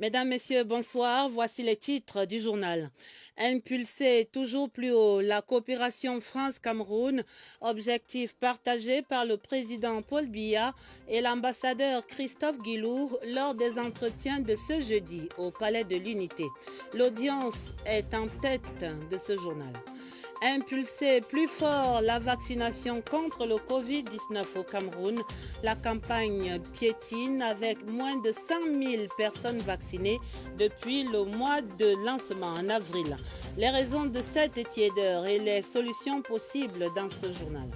Mesdames, Messieurs, bonsoir. Voici les titres du journal. Impulser toujours plus haut la coopération France-Cameroun, objectif partagé par le président Paul Biya et l'ambassadeur Christophe Guilloux lors des entretiens de ce jeudi au Palais de l'Unité. L'audience est en tête de ce journal. Impulser plus fort la vaccination contre le Covid-19 au Cameroun. La campagne piétine avec moins de 100 000 personnes vaccinées depuis le mois de lancement en avril. Les raisons de cette tiédeur et les solutions possibles dans ce journal.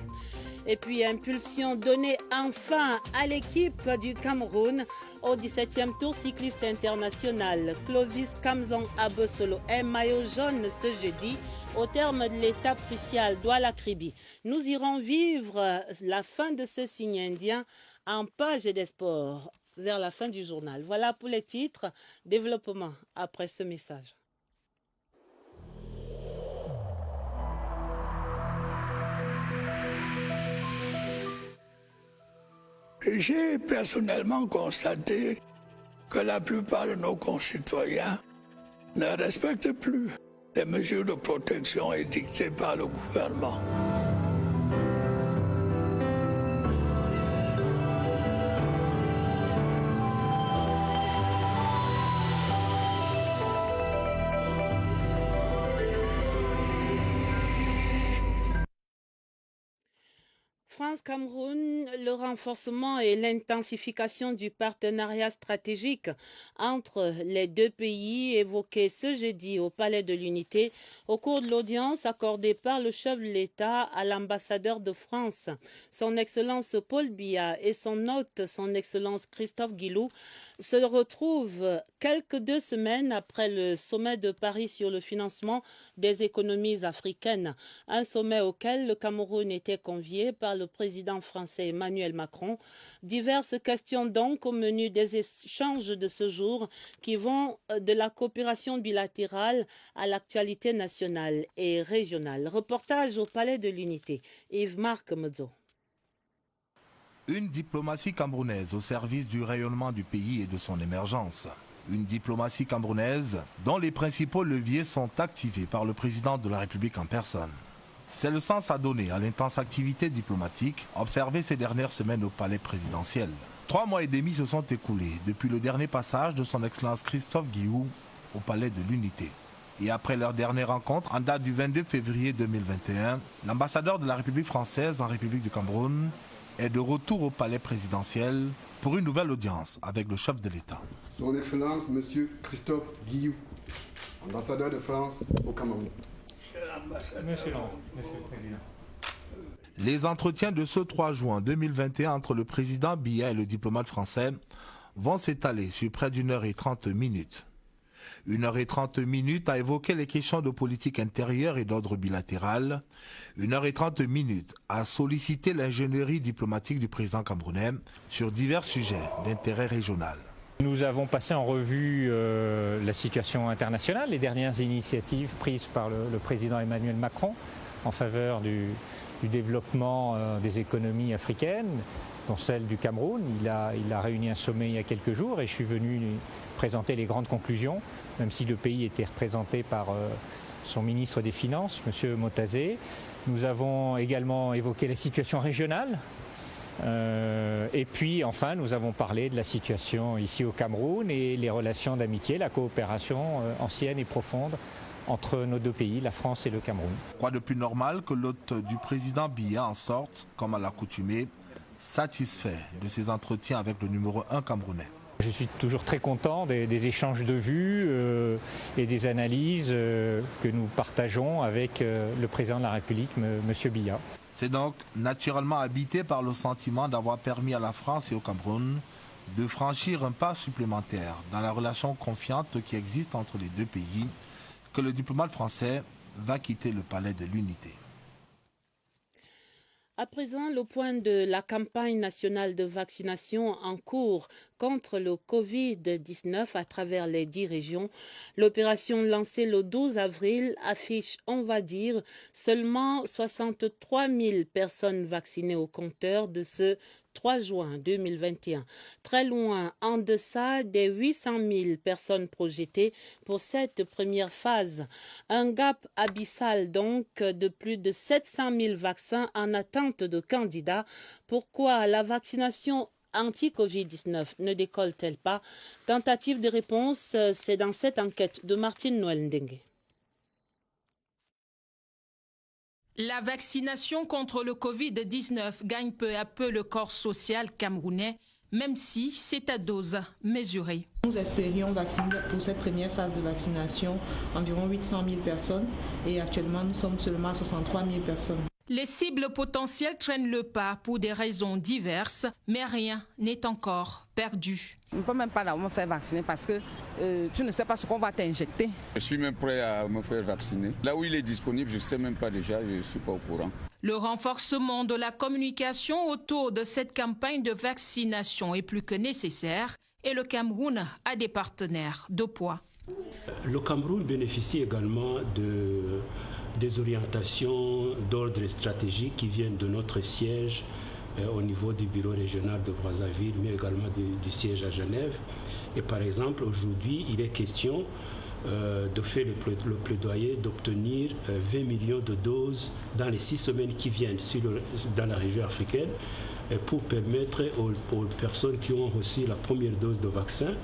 Et puis, impulsion donnée enfin à l'équipe du Cameroun au 17e tour cycliste international. Clovis Kamzon Abosolo est maillot jaune ce jeudi au terme de l'étape cruciale Douala-Kribi. Nous irons vivre la fin de ce signe indien en page des sports vers la fin du journal. Voilà pour les titres. Développement après ce message. J'ai personnellement constaté que la plupart de nos concitoyens ne respectent plus les mesures de protection édictées par le gouvernement. France-Cameroun, le renforcement et l'intensification du partenariat stratégique entre les deux pays évoqués ce jeudi au Palais de l'Unité au cours de l'audience accordée par le chef de l'État à l'ambassadeur de France, son Excellence Paul Biya et son hôte, son Excellence Christophe Guilloux, se retrouvent quelques 2 semaines après le sommet de Paris sur le financement des économies africaines, un sommet auquel le Cameroun était convié par le président français Emmanuel Macron. Diverses questions donc au menu des échanges de ce jour qui vont de la coopération bilatérale à l'actualité nationale et régionale. Reportage au Palais de l'Unité. Yves-Marc Modzo. Une diplomatie camerounaise au service du rayonnement du pays et de son émergence. Une diplomatie camerounaise dont les principaux leviers sont activés par le président de la République en personne. C'est le sens à donner à l'intense activité diplomatique observée ces dernières semaines au palais présidentiel. 3 mois et demi se sont écoulés depuis le dernier passage de son Excellence Christophe Guilloux au palais de l'Unité. Et après leur dernière rencontre en date du 22 février 2021, l'ambassadeur de la République française en République du Cameroun est de retour au palais présidentiel pour une nouvelle audience avec le chef de l'État. Son Excellence, M. Christophe Guilloux, ambassadeur de France au Cameroun. Monsieur le Président. Les entretiens de ce 3 juin 2021 entre le président Biya et le diplomate français vont s'étaler sur près d'1h30. 1h30 à évoquer les questions de politique intérieure et d'ordre bilatéral. 1h30 à solliciter l'ingénierie diplomatique du président camerounais sur divers sujets d'intérêt régional. Nous avons passé en revue la situation internationale, les dernières initiatives prises par le président Emmanuel Macron en faveur du développement des économies africaines, dont celle du Cameroun. Il a réuni un sommet il y a quelques jours et je suis venu lui présenter les grandes conclusions, même si le pays était représenté par son ministre des Finances, M. Motazé. Nous avons également évoqué la situation régionale. Et puis enfin nous avons parlé de la situation ici au Cameroun et les relations d'amitié, la coopération ancienne et profonde entre nos deux pays, la France et le Cameroun. Quoi de plus normal que l'hôte du président Biya en sorte, comme à l'accoutumée, satisfait de ses entretiens avec le numéro 1 camerounais. Je suis toujours très content des échanges de vues et des analyses que nous partageons avec le président de la République, M. Biya. C'est donc naturellement habité par le sentiment d'avoir permis à la France et au Cameroun de franchir un pas supplémentaire dans la relation confiante qui existe entre les deux pays que le diplomate français va quitter le palais de l'Unité. À présent, le point de la campagne nationale de vaccination en cours contre le Covid-19 à travers les 10 régions. L'opération lancée le 12 avril affiche, on va dire, seulement 63 000 personnes vaccinées au compteur de ce 3 juin 2021, très loin en deçà des 800 000 personnes projetées pour cette première phase. Un gap abyssal donc de plus de 700 000 vaccins en attente de candidats. Pourquoi la vaccination anti-Covid-19 ne décolle-t-elle pas? Tentative de réponse, c'est dans cette enquête de Martine Noël Ndengue. La vaccination contre le Covid-19 gagne peu à peu le corps social camerounais, même si c'est à dose mesurée. Nous espérions vacciner pour cette première phase de vaccination environ 800 000 personnes et actuellement nous sommes seulement à 63 000 personnes. Les cibles potentielles traînent le pas pour des raisons diverses, mais rien n'est encore perdu. On ne peut même pas me faire vacciner parce que tu ne sais pas ce qu'on va t'injecter. Je suis même prêt à me faire vacciner. Là où il est disponible, je ne sais même pas déjà, je ne suis pas au courant. Le renforcement de la communication autour de cette campagne de vaccination est plus que nécessaire et le Cameroun a des partenaires de poids. Le Cameroun bénéficie également des orientations d'ordre stratégique qui viennent de notre siège au niveau du bureau régional de Brazzaville, mais également du siège à Genève. Et par exemple, aujourd'hui, il est question de faire le plaidoyer d'obtenir 20 millions de doses dans les 6 semaines qui viennent dans la région africaine pour permettre aux personnes qui ont reçu la première dose de vaccin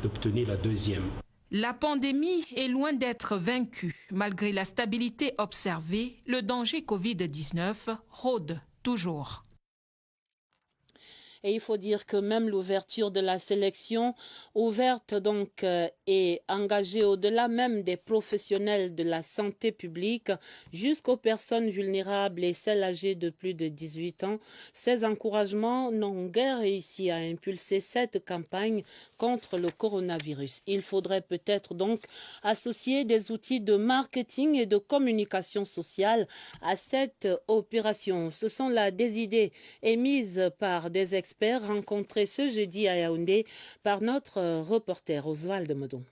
d'obtenir la deuxième. La pandémie est loin d'être vaincue. Malgré la stabilité observée, le danger Covid-19 rôde toujours. Et il faut dire que même l'ouverture de la sélection, ouverte donc et engagée au-delà même des professionnels de la santé publique, jusqu'aux personnes vulnérables et celles âgées de plus de 18 ans, ces encouragements n'ont guère réussi à impulser cette campagne contre le coronavirus. Il faudrait peut-être donc associer des outils de marketing et de communication sociale à cette opération. Ce sont là des idées émises par des experts rencontrés ce jeudi à Yaoundé par notre reporter Oswald Modon.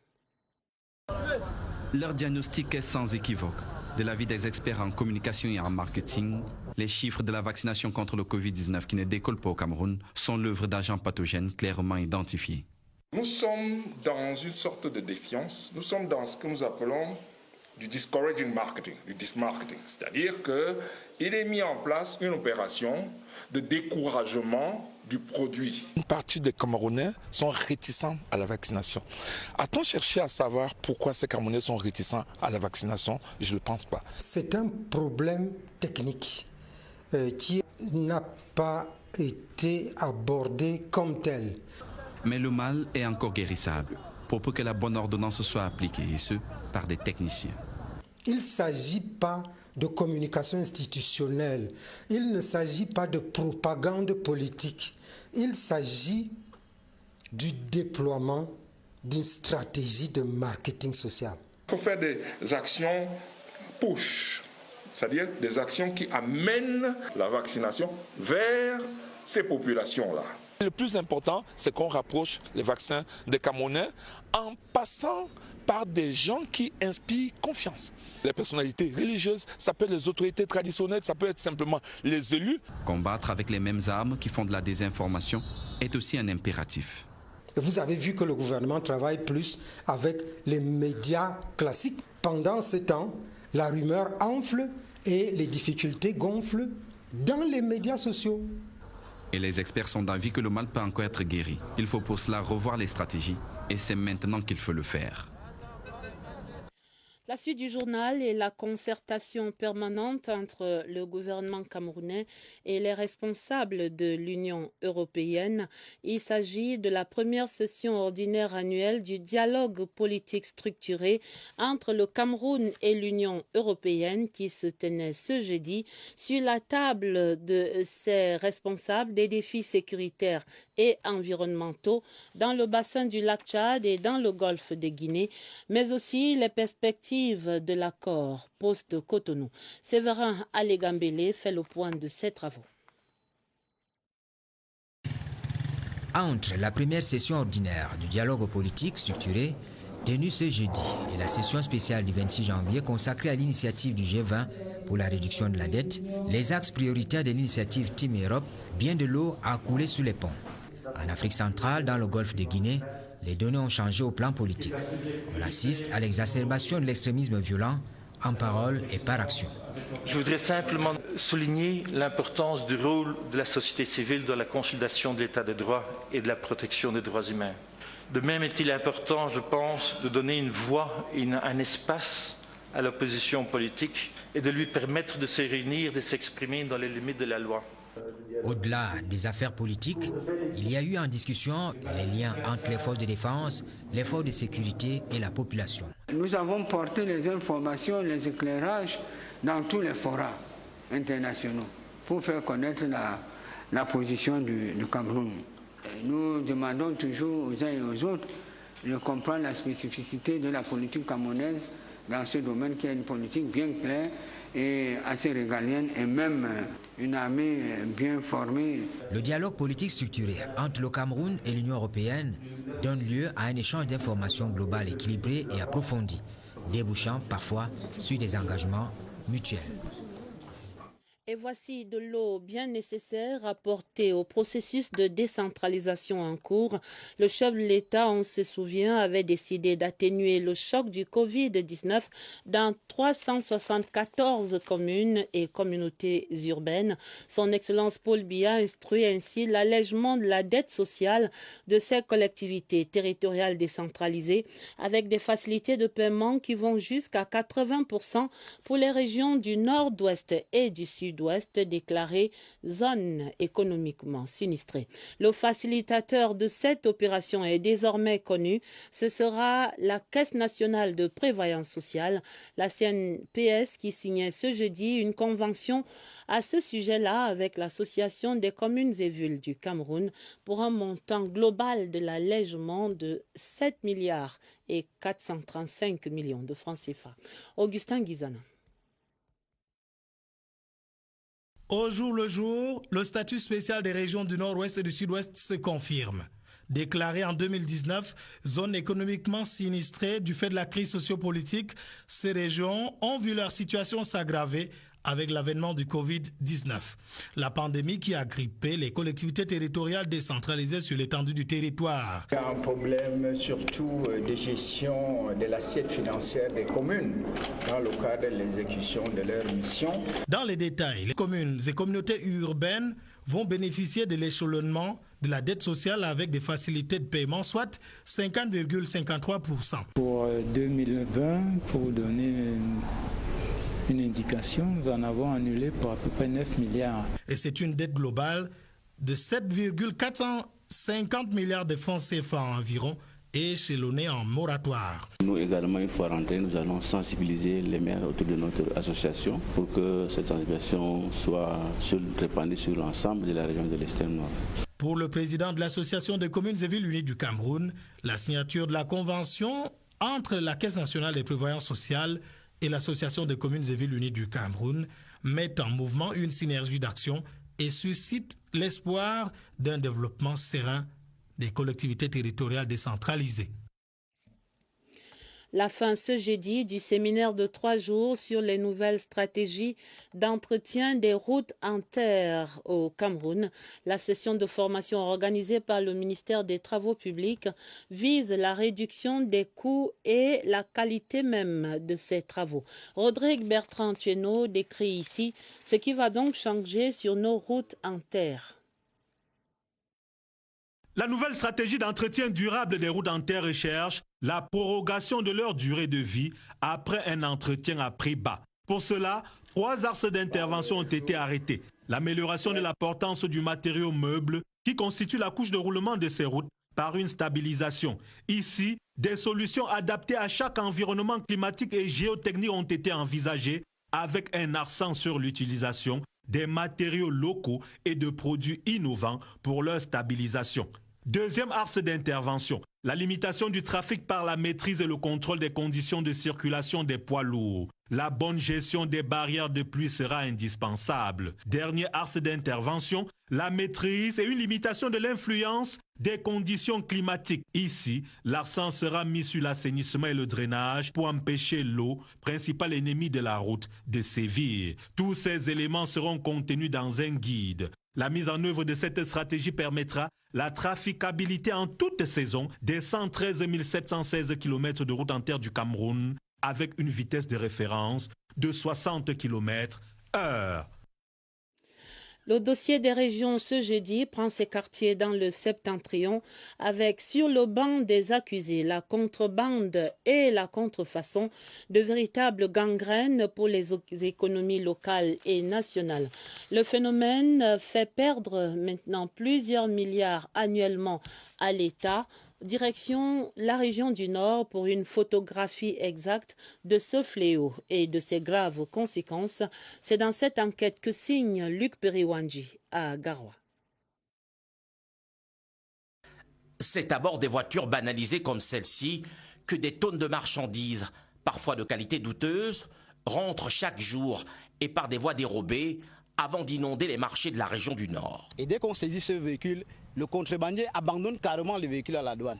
Leur diagnostic est sans équivoque. De l'avis des experts en communication et en marketing, les chiffres de la vaccination contre le Covid-19 qui ne décollent pas au Cameroun sont l'œuvre d'agents pathogènes clairement identifiés. Nous sommes dans une sorte de défiance, nous sommes dans ce que nous appelons du discouraging marketing, du dismarketing. C'est-à-dire qu'il est mis en place une opération de découragement du produit. Une partie des Camerounais sont réticents à la vaccination. A-t-on cherché à savoir pourquoi ces Camerounais sont réticents à la vaccination? Je ne le pense pas. C'est un problème technique qui n'a pas été abordé comme tel. Mais le mal est encore guérissable, pour peu que la bonne ordonnance soit appliquée, et ce, par des techniciens. Il ne s'agit pas de communication institutionnelle, il ne s'agit pas de propagande politique, il s'agit du déploiement d'une stratégie de marketing social. Il faut faire des actions push, c'est-à-dire des actions qui amènent la vaccination vers ces populations-là. Le plus important, c'est qu'on rapproche les vaccins des Camerounais en passant par des gens qui inspirent confiance. Les personnalités religieuses, ça peut être les autorités traditionnelles, ça peut être simplement les élus. Combattre avec les mêmes armes qui font de la désinformation est aussi un impératif. Vous avez vu que le gouvernement travaille plus avec les médias classiques. Pendant ce temps, la rumeur enfle et les difficultés gonflent dans les médias sociaux. Et les experts sont d'avis que le mal peut encore être guéri. Il faut pour cela revoir les stratégies et c'est maintenant qu'il faut le faire. La suite du journal est la concertation permanente entre le gouvernement camerounais et les responsables de l'Union européenne. Il s'agit de la première session ordinaire annuelle du dialogue politique structuré entre le Cameroun et l'Union européenne qui se tenait ce jeudi sur la table de ces responsables des défis sécuritaires et environnementaux dans le bassin du lac Tchad et dans le golfe de Guinée, mais aussi les perspectives de l'accord post-Cotonou. Séverin Alégambélé fait le point de ses travaux. Entre la première session ordinaire du dialogue politique structuré tenue ce jeudi et la session spéciale du 26 janvier consacrée à l'initiative du G20 pour la réduction de la dette, les axes prioritaires de l'initiative Team Europe bien de l'eau a coulé sous les ponts. En Afrique centrale, dans le golfe de Guinée, les données ont changé au plan politique. On assiste à l'exacerbation de l'extrémisme violent en parole et par action. Je voudrais simplement souligner l'importance du rôle de la société civile dans la consolidation de l'état de droit et de la protection des droits humains. De même est-il important, je pense, de donner une voix et un espace à l'opposition politique et de lui permettre de se réunir, de s'exprimer dans les limites de la loi. Au-delà des affaires politiques, il y a eu en discussion les liens entre les forces de défense, les forces de sécurité et la population. Nous avons porté les informations, les éclairages dans tous les forats internationaux pour faire connaître la position du Cameroun. Nous demandons toujours aux uns et aux autres de comprendre la spécificité de la politique camerounaise dans ce domaine qui est une politique bien claire et assez régalienne et même une armée bien formée. Le dialogue politique structuré entre le Cameroun et l'Union européenne donne lieu à un échange d'informations globales équilibré et approfondi, débouchant parfois sur des engagements mutuels. Et voici de l'eau bien nécessaire apportée au processus de décentralisation en cours. Le chef de l'État, on se souvient, avait décidé d'atténuer le choc du Covid-19 dans 374 communes et communautés urbaines. Son Excellence Paul Biya instruit ainsi l'allègement de la dette sociale de ces collectivités territoriales décentralisées avec des facilités de paiement qui vont jusqu'à 80% pour les régions du nord-ouest et du sud-ouest déclarées zones économiquement sinistrées. Le facilitateur de cette opération est désormais connu. Ce sera la Caisse nationale de prévoyance sociale, la CNPS, qui signait ce jeudi une convention à ce sujet-là avec l'Association des communes et villes du Cameroun pour un montant global de l'allègement de 7 milliards et 435 millions de francs CFA. Augustin Guizana. Au jour le jour, le statut spécial des régions du Nord-Ouest et du Sud-Ouest se confirme. Déclarées en 2019, zone économiquement sinistrée du fait de la crise sociopolitique, ces régions ont vu leur situation s'aggraver avec l'avènement du Covid-19. La pandémie qui a grippé les collectivités territoriales décentralisées sur l'étendue du territoire. Il y a un problème surtout de gestion de l'assiette financière des communes dans le cadre de l'exécution de leurs missions. Dans les détails, les communes et communautés urbaines vont bénéficier de l'échelonnement de la dette sociale avec des facilités de paiement, soit 50,53%. Pour 2020, pour donner une indication, nous en avons annulé pour à peu près 9 milliards. Et c'est une dette globale de 7,450 milliards de francs CFA environ, échelonnée en moratoire. Nous également, une fois rentrés, nous allons sensibiliser les maires autour de notre association pour que cette sensibilisation soit répandue sur l'ensemble de la région de l'extrême nord. Pour le président de l'Association des communes et villes unies du Cameroun, la signature de la convention entre la Caisse nationale de prévoyance sociale et l'Association des communes et villes unies du Cameroun met en mouvement une synergie d'action et suscite l'espoir d'un développement serein des collectivités territoriales décentralisées. La fin ce jeudi du séminaire de 3 jours sur les nouvelles stratégies d'entretien des routes en terre au Cameroun. La session de formation organisée par le ministère des Travaux publics vise la réduction des coûts et la qualité même de ces travaux. Rodrigue Bertrand-Tueno décrit ici ce qui va donc changer sur nos routes en terre. La nouvelle stratégie d'entretien durable des routes en terre recherche la prorogation de leur durée de vie après un entretien à prix bas. Pour cela, 3 axes d'intervention ont été arrêtés. L'amélioration de la portance du matériau meuble qui constitue la couche de roulement de ces routes par une stabilisation. Ici, des solutions adaptées à chaque environnement climatique et géotechnique ont été envisagées avec un accent sur l'utilisation des matériaux locaux et de produits innovants pour leur stabilisation. Deuxième axe d'intervention, la limitation du trafic par la maîtrise et le contrôle des conditions de circulation des poids lourds. La bonne gestion des barrières de pluie sera indispensable. Dernier axe d'intervention, la maîtrise et une limitation de l'influence des conditions climatiques. Ici, l'accent sera mis sur l'assainissement et le drainage pour empêcher l'eau, principal ennemi de la route, de sévir. Tous ces éléments seront contenus dans un guide. La mise en œuvre de cette stratégie permettra la traficabilité en toute saison des 113 716 km de route en terre du Cameroun avec une vitesse de référence de 60 km/h. Le dossier des régions ce jeudi prend ses quartiers dans le septentrion avec sur le banc des accusés la contrebande et la contrefaçon, de véritables gangrènes pour les économies locales et nationales. Le phénomène fait perdre maintenant plusieurs milliards annuellement à l'État. Direction la région du Nord pour une photographie exacte de ce fléau et de ses graves conséquences. C'est dans cette enquête que signe Luc Periwanji à Garoua. C'est à bord des voitures banalisées comme celle-ci que des tonnes de marchandises, parfois de qualité douteuse, rentrent chaque jour et par des voies dérobées avant d'inonder les marchés de la région du Nord. Et dès qu'on saisit ce véhicule, le contrebandier abandonne carrément le véhicule à la douane.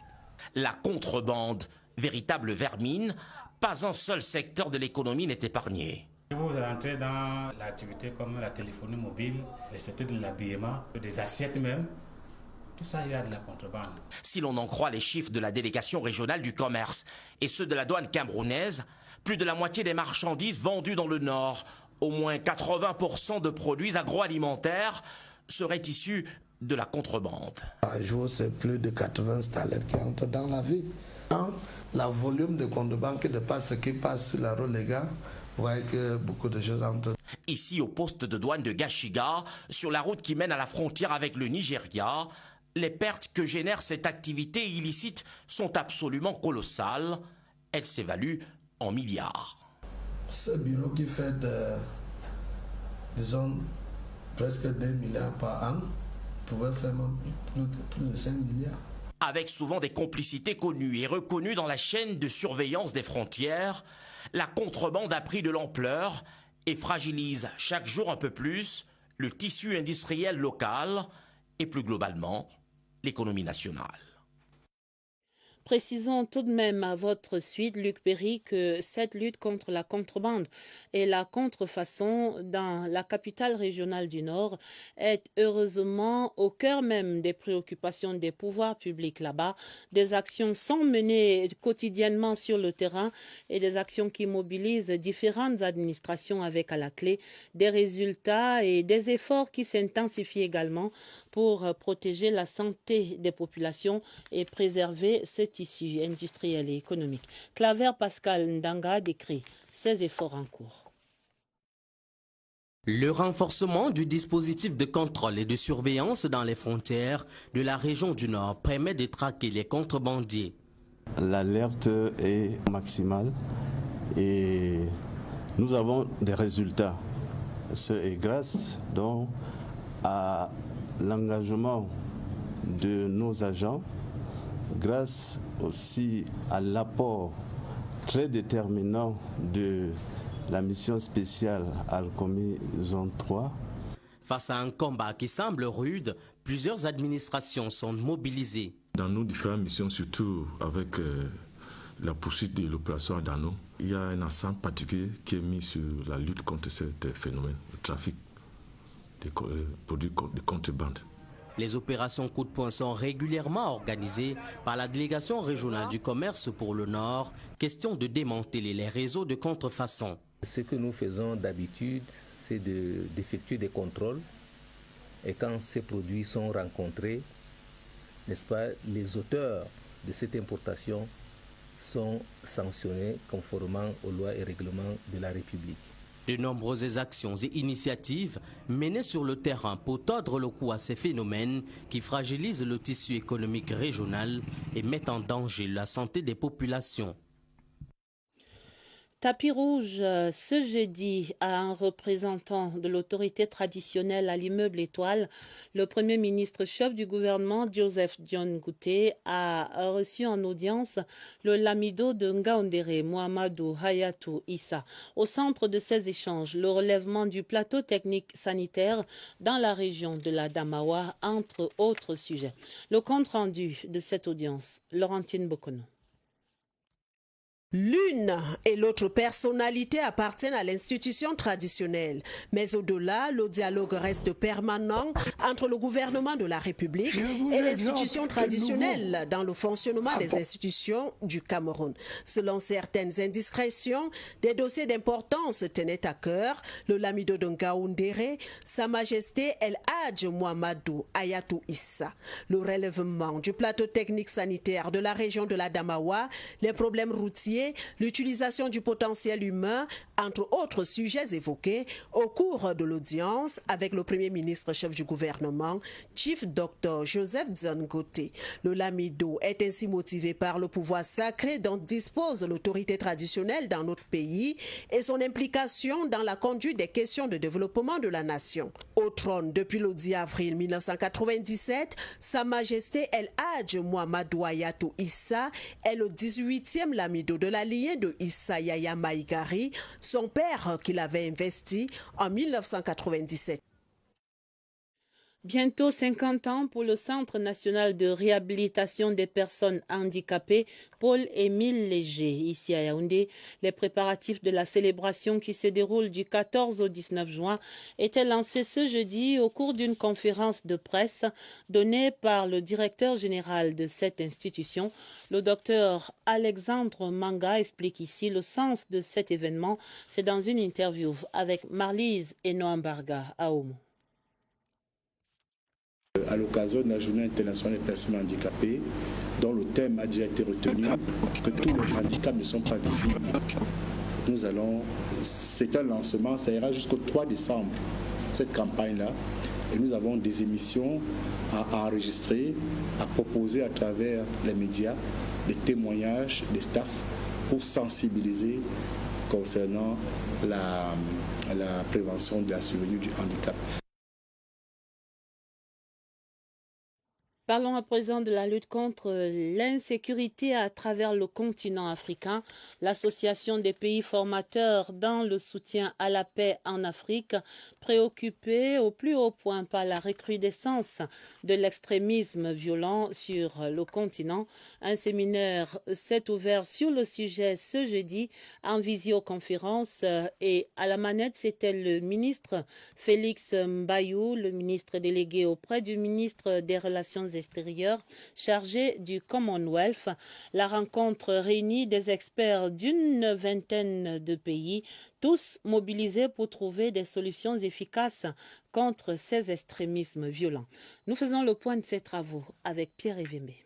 La contrebande, véritable vermine, pas un seul secteur de l'économie n'est épargné. Vous rentrez dans l'activité comme la téléphonie mobile, le secteur de l'habillement, des assiettes même. Tout ça, il y a de la contrebande. Si l'on en croit les chiffres de la délégation régionale du commerce et ceux de la douane camerounaise, plus de la moitié des marchandises vendues dans le Nord, au moins 80% de produits agroalimentaires, seraient issus de la contrebande. Un jour, c'est plus de 80 stalers qui entrent dans la ville. Le volume de contrebande qui dépasse ce qui passe sur la route légale, vous voyez que beaucoup de choses entrent. Ici, au poste de douane de Gashiga, sur la route qui mène à la frontière avec le Nigeria, les pertes que génère cette activité illicite sont absolument colossales. Elles s'évaluent en milliards. Ce bureau qui fait disons, presque 2 milliards par an, pouvait faire même plus de 5 milliards. Avec souvent des complicités connues et reconnues dans la chaîne de surveillance des frontières, la contrebande a pris de l'ampleur et fragilise chaque jour un peu plus le tissu industriel local et plus globalement l'économie nationale. Précisons tout de même à votre suite, Luc Perry, que cette lutte contre la contrebande et la contrefaçon dans la capitale régionale du Nord est heureusement au cœur même des préoccupations des pouvoirs publics là-bas. Des actions sont menées quotidiennement sur le terrain et des actions qui mobilisent différentes administrations avec à la clé des résultats et des efforts qui s'intensifient également pour protéger la santé des populations et préserver ce tissu industriel et économique. Claver Pascal Ndanga décrit ces efforts en cours. Le renforcement du dispositif de contrôle et de surveillance dans les frontières de la région du Nord permet de traquer les contrebandiers. L'alerte est maximale et nous avons des résultats. C'est grâce donc à l'engagement de nos agents, grâce aussi à l'apport très déterminant de la mission spéciale Alcomi Zone 3. Face à un combat qui semble rude, plusieurs administrations sont mobilisées. Dans nos différentes missions, surtout avec la poursuite de l'opération Adano, il y a un accent particulier qui est mis sur la lutte contre ce phénomène, le trafic des produits de contrebande. Les opérations coup de poing sont régulièrement organisées par la délégation régionale du commerce pour le Nord, question de démanteler les réseaux de contrefaçon. Ce que nous faisons d'habitude, c'est d'effectuer des contrôles et quand ces produits sont rencontrés, n'est-ce pas, les auteurs de cette importation sont sanctionnés conformément aux lois et règlements de la République. De nombreuses actions et initiatives menées sur le terrain pour tordre le cou à ces phénomènes qui fragilisent le tissu économique régional et mettent en danger la santé des populations. Tapis rouge ce jeudi à un représentant de l'autorité traditionnelle à l'immeuble Étoile. Le Premier ministre chef du gouvernement, Joseph John Gouté, a reçu en audience le lamido de Ngaoundéré, Mohamedou Hayatou Issa. Au centre de ces échanges, le relèvement du plateau technique sanitaire dans la région de la Damawa, entre autres sujets. Le compte rendu de cette audience, Laurentine Bokono. L'une et l'autre personnalité appartiennent à l'institution traditionnelle. Mais au-delà, le dialogue reste permanent entre le gouvernement de la République et l'institution traditionnelle dans le fonctionnement des institutions du Cameroun. Selon certaines indiscrétions, des dossiers d'importance tenaient à cœur le Lamido de Ngaoundéré, Sa Majesté El Hadj Mohamedou Ayatou Issa, le relèvement du plateau technique sanitaire de la région de la Damawa, les problèmes routiers, l'utilisation du potentiel humain, entre autres sujets évoqués au cours de l'audience avec le Premier ministre chef du gouvernement, Chief Dr Joseph Nzangote. Le Lamido est ainsi motivé par le pouvoir sacré dont dispose l'autorité traditionnelle dans notre pays et son implication dans la conduite des questions de développement de la nation. Au trône depuis le 10 avril 1997, Sa Majesté El Hadj Mohamedou Ayatou Issa est le 18e Lamido de la lignée de Issa Yaya Maïgari, son père qui l'avait investi en 1997. Bientôt 50 ans pour le Centre national de réhabilitation des personnes handicapées Paul-Émile Léger. Ici à Yaoundé, les préparatifs de la célébration qui se déroule du 14 au 19 juin étaient lancés ce jeudi au cours d'une conférence de presse donnée par le directeur général de cette institution. Le docteur Alexandre Manga explique ici le sens de cet événement. C'est dans une interview avec Marlise Enoambarga à Omo. À l'occasion de la Journée internationale des personnes handicapées, dont le thème a déjà été retenu, que tous les handicaps ne sont pas visibles. C'est un lancement, ça ira jusqu'au 3 décembre, cette campagne-là. Et nous avons des émissions à enregistrer, à proposer à travers les médias, des témoignages des staffs pour sensibiliser concernant la prévention de la survenue du handicap. Parlons à présent de la lutte contre l'insécurité à travers le continent africain. L'Association des pays formateurs dans le soutien à la paix en Afrique, préoccupée au plus haut point par la recrudescence de l'extrémisme violent sur le continent. Un séminaire s'est ouvert sur le sujet ce jeudi en visioconférence et à la manette, c'était le ministre Félix Mbayou, le ministre délégué auprès du ministre des Relations extérieures chargé du Commonwealth. La rencontre réunit des experts d'une vingtaine de pays, tous mobilisés pour trouver des solutions efficaces contre ces extrémismes violents. Nous faisons le point de ces travaux avec Pierre Evemé.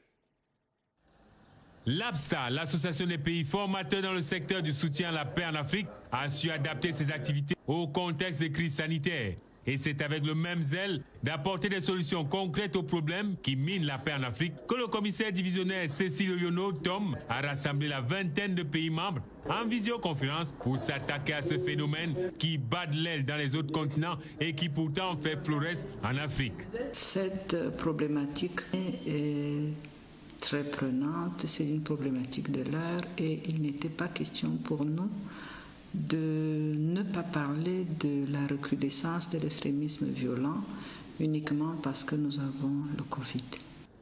L'ABSA, l'Association des pays formateurs dans le secteur du soutien à la paix en Afrique, a su adapter ses activités au contexte de crise sanitaire. Et c'est avec le même zèle d'apporter des solutions concrètes aux problèmes qui minent la paix en Afrique que le commissaire divisionnaire Cécile Oyono-Tom a rassemblé la vingtaine de pays membres en visioconférence pour s'attaquer à ce phénomène qui bat de l'aile dans les autres continents et qui pourtant fait florès en Afrique. Cette problématique est très prenante, c'est une problématique de l'heure et il n'était pas question pour nous de ne pas parler de la recrudescence de l'extrémisme violent uniquement parce que nous avons le Covid.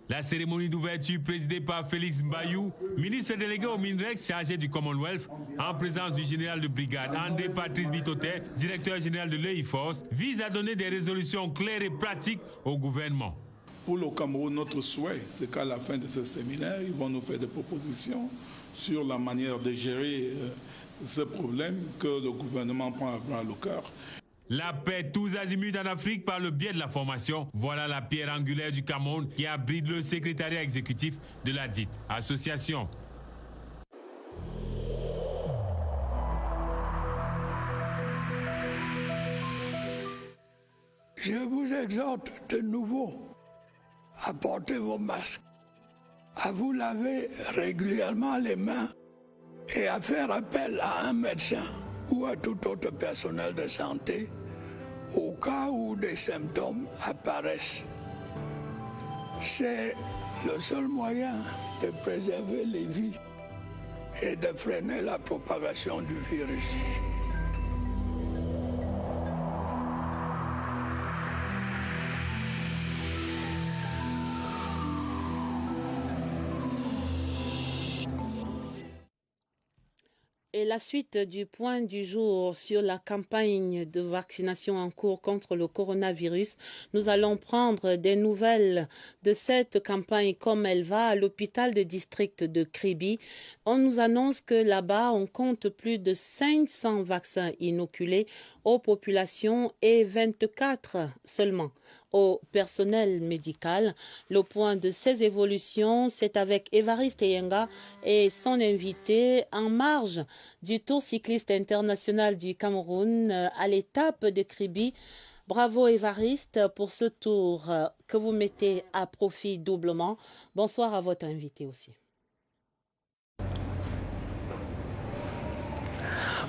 La cérémonie d'ouverture présidée par Félix Mbayou, ministre délégué au MINREX chargé du Commonwealth, en présence du général de brigade André Patrice Bitotet, directeur général de l'EIFORCE, vise à donner des résolutions claires et pratiques au gouvernement. Pour le Cameroun, notre souhait, c'est qu'à la fin de ce séminaire, ils vont nous faire des propositions sur la manière de gérer ce problème que le gouvernement prend à bras le cœur. La paix tous azimuts en Afrique par le biais de la formation, voilà la pierre angulaire du Cameroun qui abrite le secrétariat exécutif de la dite association. Je vous exhorte de nouveau à porter vos masques, à vous laver régulièrement les mains et à faire appel à un médecin ou à tout autre personnel de santé au cas où des symptômes apparaissent. C'est le seul moyen de préserver les vies et de freiner la propagation du virus. Et la suite du point du jour sur la campagne de vaccination en cours contre le coronavirus. Nous allons prendre des nouvelles de cette campagne comme elle va à l'hôpital de district de Kribi. On nous annonce que là-bas, on compte plus de 500 vaccins inoculés aux populations et 24 seulement au personnel médical. Le point de ces évolutions, c'est avec Évariste Yenga et son invité en marge du Tour cycliste international du Cameroun à l'étape de Kribi. Bravo Évariste pour ce tour que vous mettez à profit doublement. Bonsoir à votre invité aussi.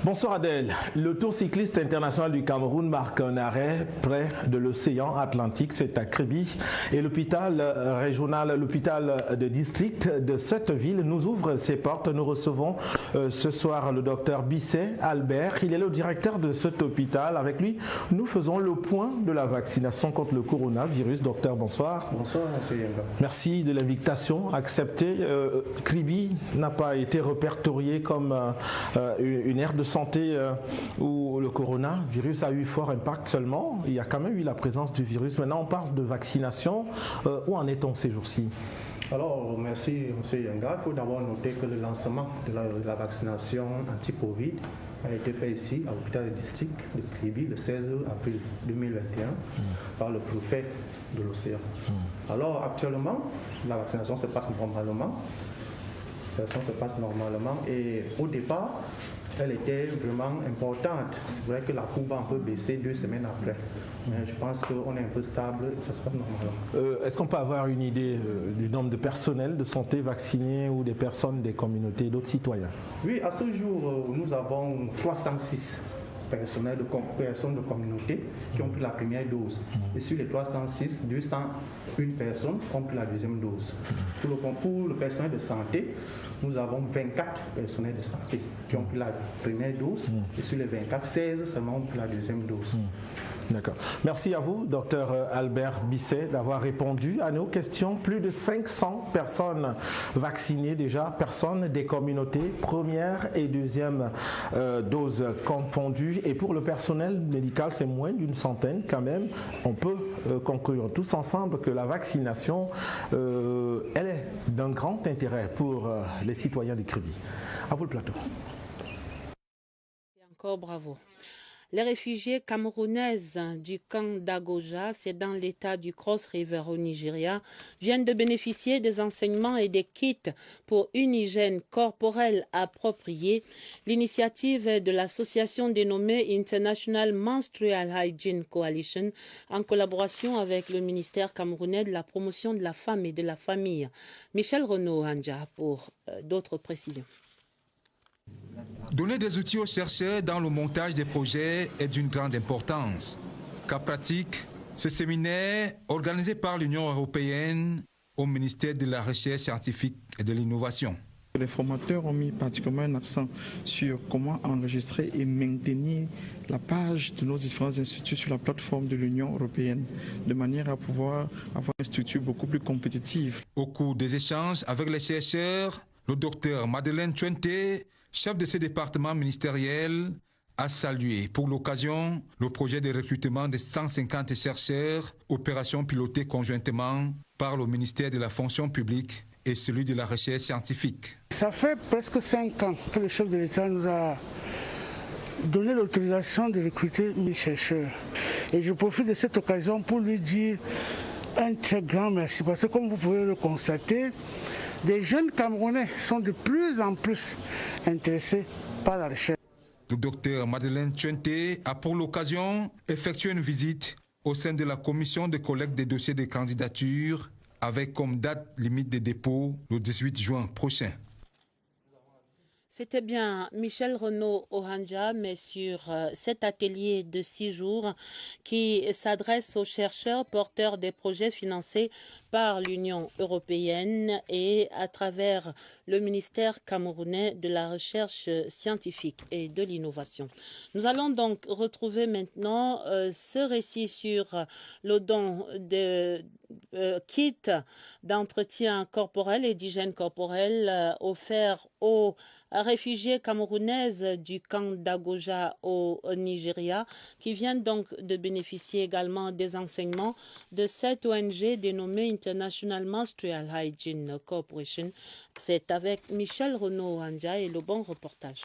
Bonsoir Adèle. Le Tour cycliste international du Cameroun marque un arrêt près de l'océan Atlantique, c'est à Kribi. Et l'hôpital régional, l'hôpital de district de cette ville nous ouvre ses portes. Nous recevons ce soir le docteur Bisset Albert. Il est le directeur de cet hôpital. Avec lui, nous faisons le point de la vaccination contre le coronavirus. Docteur, bonsoir. Bonsoir, monsieur Yenga. Merci de l'invitation acceptée. Kribi n'a pas été répertorié comme une aire de santé où le coronavirus a eu fort impact seulement. Il y a quand même eu la présence du virus. Maintenant, on parle de vaccination. Où en est-on ces jours-ci? Alors, merci M. Yenga. Il faut d'abord noter que le lancement de la vaccination anti-Covid a été fait ici, à l'hôpital de district de Kribi, le 16 avril 2021, par le préfet de l'Océan. Alors, actuellement, la vaccination se passe normalement. Et au départ, elle était vraiment importante. C'est vrai que la courbe a un peu baissé 2 semaines après. Mais je pense qu'on est un peu stable et ça se passe normalement. Est-ce qu'on peut avoir une idée du nombre de personnels de santé vaccinés ou des personnes des communautés, d'autres citoyens? Oui, à ce jour, nous avons 306 personnes de communauté qui ont pris la première dose. Et sur les 306, 201 personnes ont pris la deuxième dose. Pour le personnel de santé, nous avons 24 personnels de santé qui ont pris la première dose et sur les 24, 16 seulement ont pris la deuxième dose. D'accord. Merci à vous, docteur Albert Bisset, d'avoir répondu à nos questions. Plus de 500 personnes vaccinées déjà, personnes des communautés, première et deuxième dose confondues. Et pour le personnel médical, c'est moins d'une centaine quand même. On peut conclure tous ensemble que la vaccination, elle est d'un grand intérêt pour les citoyens du Kribi. À vous le plateau. Et encore bravo. Les réfugiés camerounaises du camp d'Agoja, c'est dans l'état du Cross River au Nigeria, viennent de bénéficier des enseignements et des kits pour une hygiène corporelle appropriée. L'initiative est de l'association dénommée International Menstrual Hygiene Coalition en collaboration avec le ministère camerounais de la promotion de la femme et de la famille. Michel Renaud-Hanja pour d'autres précisions. Donner des outils aux chercheurs dans le montage des projets est d'une grande importance. Cas pratique, ce séminaire, organisé par l'Union européenne au ministère de la Recherche scientifique et de l'Innovation. Les formateurs ont mis particulièrement un accent sur comment enregistrer et maintenir la page de nos différents instituts sur la plateforme de l'Union européenne, de manière à pouvoir avoir une structure beaucoup plus compétitive. Au cours des échanges avec les chercheurs, le docteur Madeleine Chuente, chef de ce département ministériel, a salué pour l'occasion le projet de recrutement de 150 chercheurs, opération pilotée conjointement par le ministère de la fonction publique et celui de la recherche scientifique. Ça fait presque 5 ans que le chef de l'État nous a donné l'autorisation de recruter 1000 chercheurs. Et je profite de cette occasion pour lui dire un très grand merci, parce que comme vous pouvez le constater, des jeunes Camerounais sont de plus en plus intéressés par la recherche. Le docteur Madeleine Chuente a pour l'occasion effectué une visite au sein de la commission de collecte des dossiers de candidature avec comme date limite de dépôt le 18 juin prochain. C'était bien Michel Renaud-Hanja, mais sur cet atelier de 6 jours qui s'adresse aux chercheurs porteurs des projets financés par l'Union européenne et à travers le ministère camerounais de la recherche scientifique et de l'innovation. Nous allons donc retrouver maintenant ce récit sur le don de kits d'entretien corporel et d'hygiène corporelle offerts aux réfugiées camerounaises du camp d'Agoja au Nigeria, qui viennent donc de bénéficier également des enseignements de cette ONG dénommée International Menstrual Hygiene Corporation. C'est avec Michel Renaud-Anja et le bon reportage.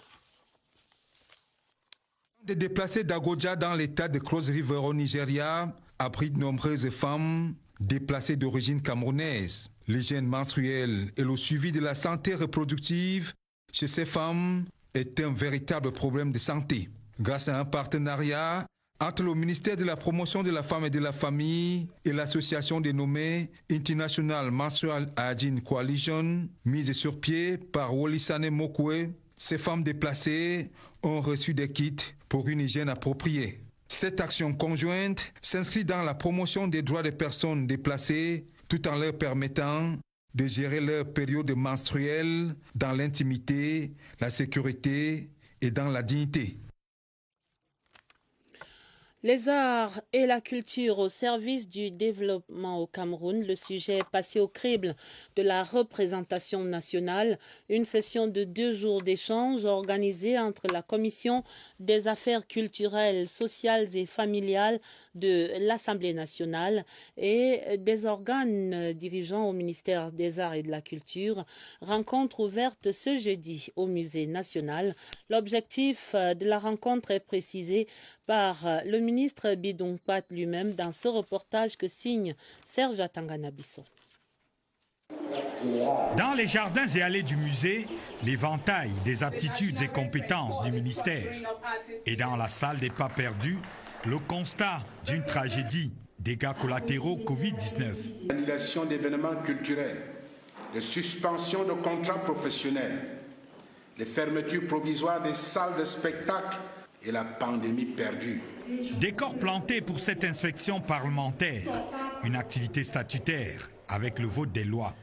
Des déplacés d'Agoja dans l'état de Cross River au Nigeria a pris de nombreuses femmes déplacées d'origine camerounaise. L'hygiène menstruelle et le suivi de la santé reproductive chez ces femmes est un véritable problème de santé. Grâce à un partenariat entre le ministère de la Promotion de la Femme et de la Famille et l'association dénommée International Menstrual Hygiene Coalition, mise sur pied par Wolisane Mokwe, ces femmes déplacées ont reçu des kits pour une hygiène appropriée. Cette action conjointe s'inscrit dans la promotion des droits des personnes déplacées tout en leur permettant de gérer leur période menstruelle dans l'intimité, la sécurité et dans la dignité. Les arts et la culture au service du développement au Cameroun, le sujet est passé au crible de la représentation nationale, une session de 2 jours d'échange organisée entre la Commission des affaires culturelles, sociales et familiales de l'Assemblée nationale et des organes dirigeants au ministère des Arts et de la Culture. Rencontre ouverte ce jeudi au Musée national. L'objectif de la rencontre est précisé par le ministre Bidong Pat lui-même dans ce reportage que signe Serge Atangana-Bissot. Dans les jardins et allées du musée, l'éventail des aptitudes et compétences du ministère. Et dans la salle des pas perdus, le constat d'une tragédie, dégâts collatéraux Covid-19. Annulation d'événements culturels, de suspension de contrats professionnels, les fermetures provisoires des salles de spectacle et la pandémie perdue. Décor planté pour cette inspection parlementaire, une activité statutaire avec le vote des lois.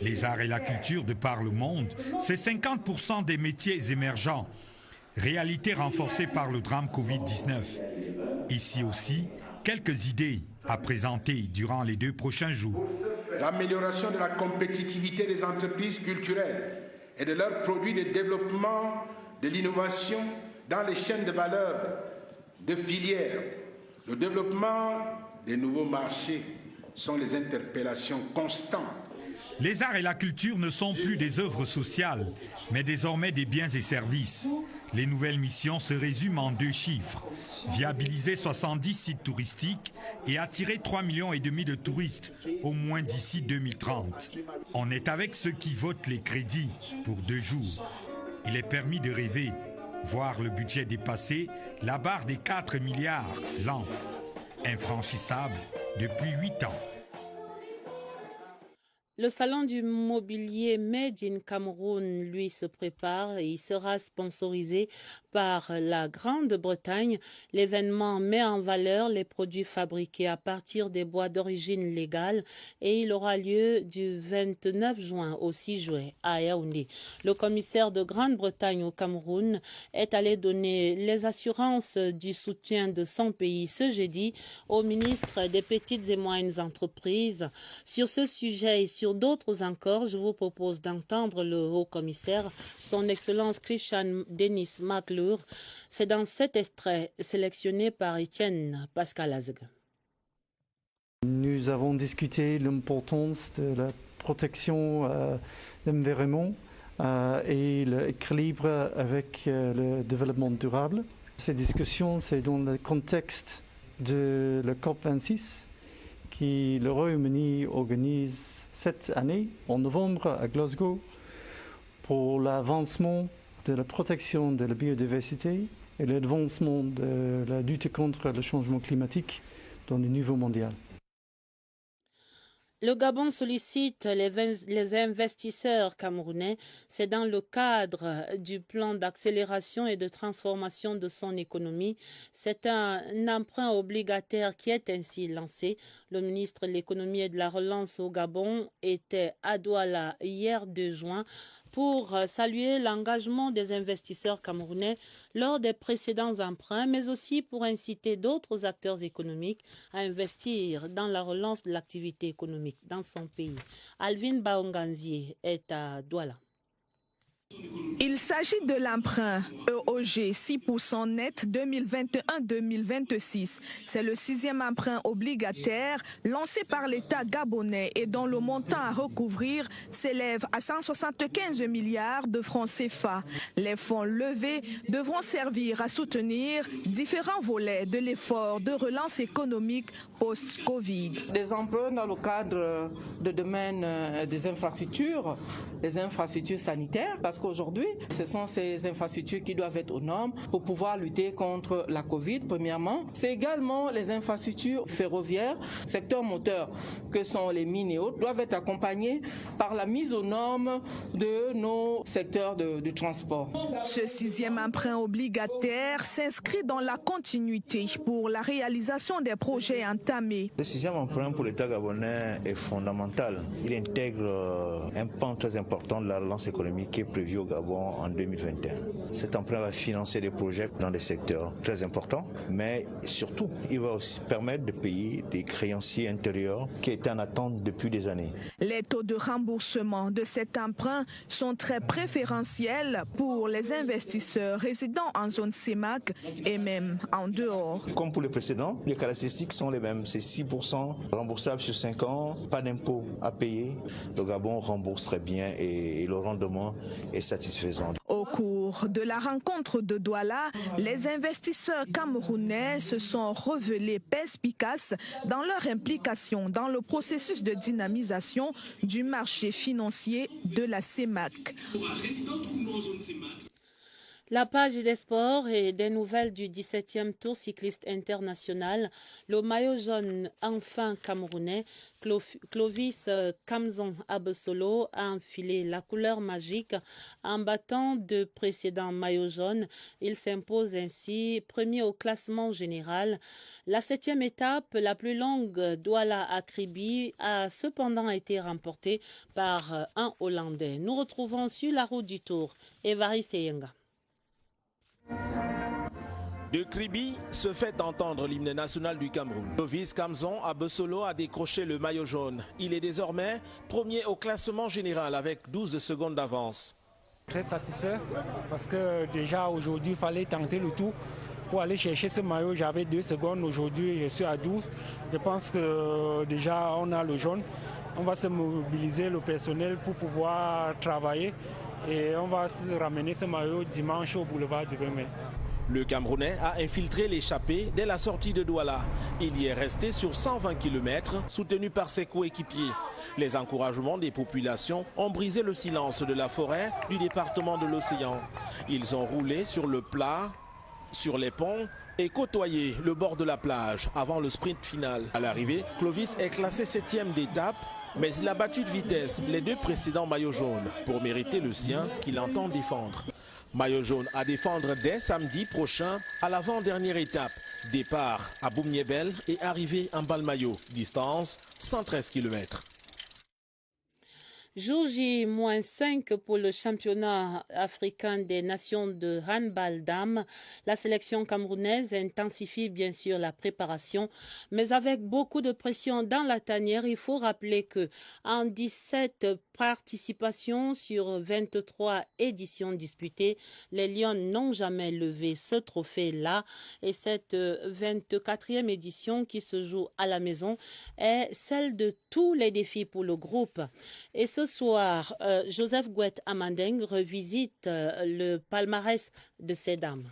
Les arts et la culture de par le monde, c'est 50% des métiers émergents. Réalité renforcée par le drame Covid-19. Ici aussi, quelques idées à présenter durant les 2 prochains jours. L'amélioration de la compétitivité des entreprises culturelles et de leurs produits de développement de l'innovation dans les chaînes de valeur de filières. Le développement des nouveaux marchés sont les interpellations constantes. Les arts et la culture ne sont plus des œuvres sociales, mais désormais des biens et services. Les nouvelles missions se résument en 2 chiffres. Viabiliser 70 sites touristiques et attirer 3,5 millions de touristes, au moins d'ici 2030. On est avec ceux qui votent les crédits pour 2 jours. Il est permis de rêver, voir le budget dépasser la barre des 4 milliards l'an. Infranchissable depuis 8 ans. Le salon du mobilier Made in Cameroun, lui, se prépare et il sera sponsorisé par la Grande-Bretagne. L'événement met en valeur les produits fabriqués à partir des bois d'origine légale et il aura lieu du 29 juin au 6 juillet à Yaoundé. Le commissaire de Grande-Bretagne au Cameroun est allé donner les assurances du soutien de son pays ce jeudi au ministre des Petites et Moyennes Entreprises. Sur ce sujet et sur d'autres encore, je vous propose d'entendre le haut-commissaire, son Excellence Christian Denis McClure. C'est dans cet extrait sélectionné par Étienne Pascal Azeg. Nous avons discuté l'importance de la protection de l'environnement et l'équilibre avec le développement durable. Ces discussions, c'est dans le contexte de la COP26 que le Royaume-Uni organise cette année, en novembre, à Glasgow, pour l'avancement de la protection de la biodiversité et l'avancement de la lutte contre le changement climatique dans le niveau mondial. Le Gabon sollicite les investisseurs camerounais. C'est dans le cadre du plan d'accélération et de transformation de son économie. C'est un emprunt obligataire qui est ainsi lancé. Le ministre de l'économie et de la relance au Gabon était à Douala hier 2 juin pour saluer l'engagement des investisseurs camerounais lors des précédents emprunts, mais aussi pour inciter d'autres acteurs économiques à investir dans la relance de l'activité économique dans son pays. Alvin Baonganzie est à Douala. Il s'agit de l'emprunt EOG 6% net 2021-2026. C'est le 6e emprunt obligataire lancé par l'État gabonais et dont le montant à recouvrir s'élève à 175 milliards de francs CFA. Les fonds levés devront servir à soutenir différents volets de l'effort de relance économique post-Covid. Des emprunts dans le cadre de domaine des infrastructures, les infrastructures sanitaires, parce qu'aujourd'hui, ce sont ces infrastructures qui doivent être aux normes pour pouvoir lutter contre la Covid, premièrement. C'est également les infrastructures ferroviaires, secteur moteur, que sont les mines et autres, doivent être accompagnées par la mise aux normes de nos secteurs de transport. Ce 6e emprunt obligataire s'inscrit dans la continuité pour la réalisation des projets entamés. Le 6e emprunt pour l'État gabonais est fondamental. Il intègre un pan très important de la relance économique qui est prévu au Gabon en 2021. Cet emprunt va financer des projets dans des secteurs très importants, mais surtout, il va aussi permettre de payer des créanciers intérieurs qui étaient en attente depuis des années. Les taux de remboursement de cet emprunt sont très préférentiels pour les investisseurs résidant en zone CEMAC et même en dehors. Comme pour les précédents, les caractéristiques sont les mêmes. C'est 6% remboursable sur 5 ans, pas d'impôt à payer. Le Gabon rembourse très bien et le rendement est satisfaisant. Au cours de la rencontre de Douala, les investisseurs camerounais se sont révélés perspicaces dans leur implication dans le processus de dynamisation du marché financier de la CEMAC. La page des sports et des nouvelles du 17e Tour cycliste international. Le maillot jaune enfin camerounais, Clovis Kamzon Abesolo, a enfilé la couleur magique en battant de précédents maillots jaunes. Il s'impose ainsi premier au classement général. La 7e étape, la plus longue, Douala-Akribi, a cependant été remportée par un Hollandais. Nous retrouvons sur la route du Tour Évariste Yenga. De Kribi se fait entendre l'hymne national du Cameroun. Clovis Kamzon Abesolo a décroché le maillot jaune. Il est désormais premier au classement général avec 12 secondes d'avance. Très satisfait parce que déjà aujourd'hui il fallait tenter le tout. Pour aller chercher ce maillot, j'avais 2 secondes. Aujourd'hui, je suis à 12. Je pense que déjà on a le jaune. On va se mobiliser le personnel pour pouvoir travailler. Et on va se ramener ce maillot dimanche au boulevard du 20 mai. Le Camerounais a infiltré l'échappée dès la sortie de Douala. Il y est resté sur 120 km, soutenu par ses coéquipiers. Les encouragements des populations ont brisé le silence de la forêt du département de l'Océan. Ils ont roulé sur le plat, sur les ponts et côtoyé le bord de la plage avant le sprint final. À l'arrivée, Clovis est classé 7e d'étape, mais il a battu de vitesse les 2 précédents maillots jaunes pour mériter le sien qu'il entend défendre. Maillot jaune à défendre dès samedi prochain à l'avant-dernière étape. Départ à Boumniebel et arrivée en Balmayo. Distance 113 km. Jour J-5 pour le championnat africain des nations de handball dames. La sélection camerounaise intensifie bien sûr la préparation, mais avec beaucoup de pression dans la tanière. Il faut rappeler que en 17 participations sur 23 éditions disputées, les Lions n'ont jamais levé ce trophée-là. Et cette 24e édition qui se joue à la maison est celle de tous les défis pour le groupe. Et ce soir, Joseph Gouet Amandeng revisite le palmarès de ces dames.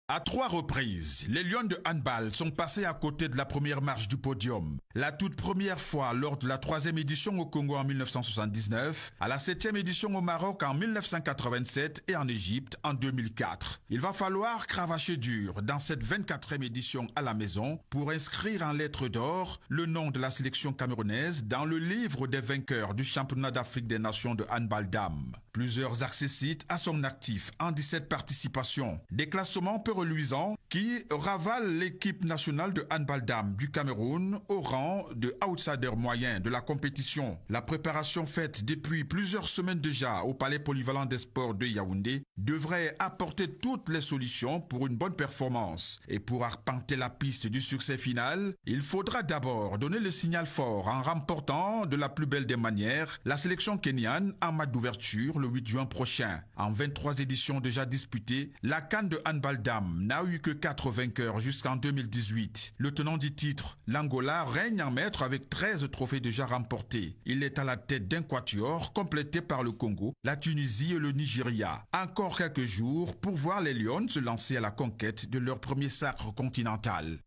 À 3 reprises, les Lions de handball sont passés à côté de la première marche du podium. La toute première fois lors de la 3e édition au Congo en 1979, à la 7e édition au Maroc en 1987 et en Égypte en 2004. Il va falloir cravacher dur dans cette 24e édition à la maison pour inscrire en lettres d'or le nom de la sélection camerounaise dans le livre des vainqueurs du championnat d'Afrique des Nations de handball dames. Plusieurs accessites à son actif en 17 participations. Des classements peu reluisants qui ravalent l'équipe nationale de handball dames du Cameroun au rang de outsider moyen de la compétition. La préparation faite depuis plusieurs semaines déjà au Palais Polyvalent des Sports de Yaoundé devrait apporter toutes les solutions pour une bonne performance. Et pour arpenter la piste du succès final, il faudra d'abord donner le signal fort en remportant de la plus belle des manières la sélection kenyane en match d'ouverture le 8 juin prochain. En 23 éditions déjà disputées, la CAN de handball dames n'a eu que 4 vainqueurs jusqu'en 2018. Le tenant du titre, l'Angola, règne en maître avec 13 trophées déjà remportés. Il est à la tête d'un quatuor complété par le Congo, la Tunisie et le Nigeria. Encore quelques jours pour voir les Lions se lancer à la conquête de leur premier sacre continental.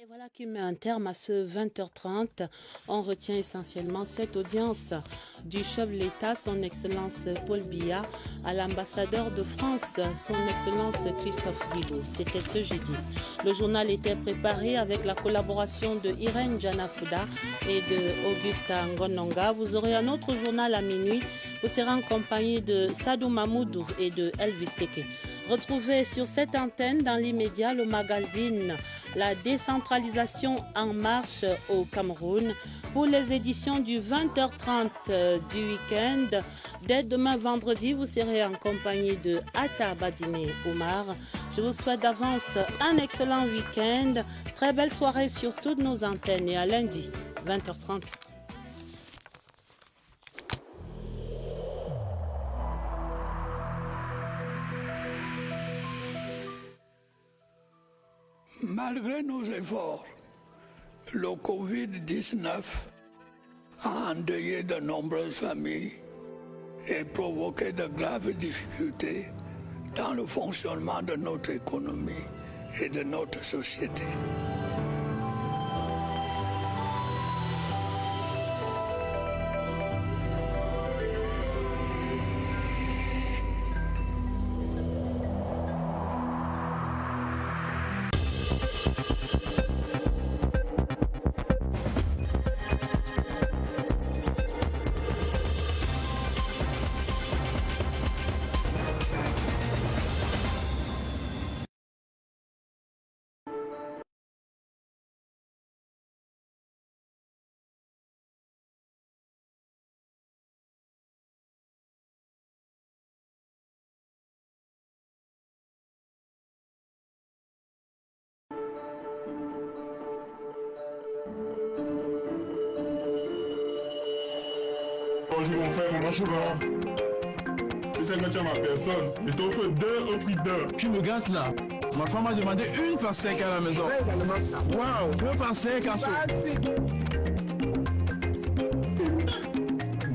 Et voilà qui met un terme à ce 20h30. On retient essentiellement cette audience du chef de l'État, son Excellence Paul Biya, à l'ambassadeur de France, son Excellence Christophe Guilou. C'était ce jeudi. Le journal était préparé avec la collaboration de Irène Janafouda et de Augusta Ngononga. Vous aurez un autre journal à minuit. Vous serez en compagnie de Sadou Mamoudou et de Elvis Teke. Retrouvez sur cette antenne dans l'immédiat le magazine La décentralisation en marche au Cameroun pour les éditions du 20h30 du week-end. Dès demain vendredi, vous serez en compagnie de Atta Badine Omar. Je vous souhaite d'avance un excellent week-end. Très belle soirée sur toutes nos antennes et à lundi, 20h30. Malgré nos efforts, le Covid-19 a endeuillé de nombreuses familles et provoqué de graves difficultés dans le fonctionnement de notre économie et de notre société. Bonjour mon frère, mon chocolat. Tu sais que tu as ma personne. Je t'offre 2 au prix d'1. Tu me gâtes là. Ma femme m'a demandé 1 par 5 à la maison. Waouh, 2 par 5 à ça.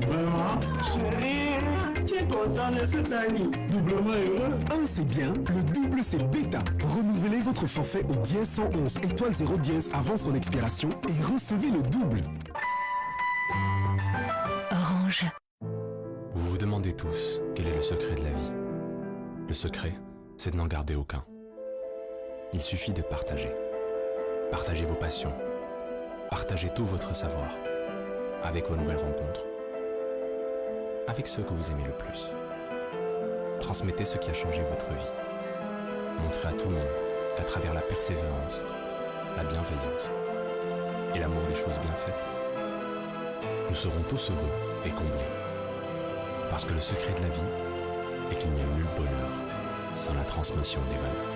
Vraiment? Chérie, tu es content de cette année. Doublement heureux. 1 c'est bien, le double c'est bêta. Renouvelez votre forfait au dièse 111 étoile 0 dièse avant son expiration et recevez le double. Orange. Vous vous demandez tous quel est le secret de la vie. Le secret, c'est de n'en garder aucun. Il suffit de partager. Partagez vos passions. Partagez tout votre savoir. Avec vos nouvelles rencontres. Avec ceux que vous aimez le plus. Transmettez ce qui a changé votre vie. Montrez à tout le monde qu'à travers la persévérance, la bienveillance et l'amour des choses bien faites, nous serons tous heureux et comblés. Parce que le secret de la vie est qu'il n'y a nul bonheur sans la transmission des valeurs.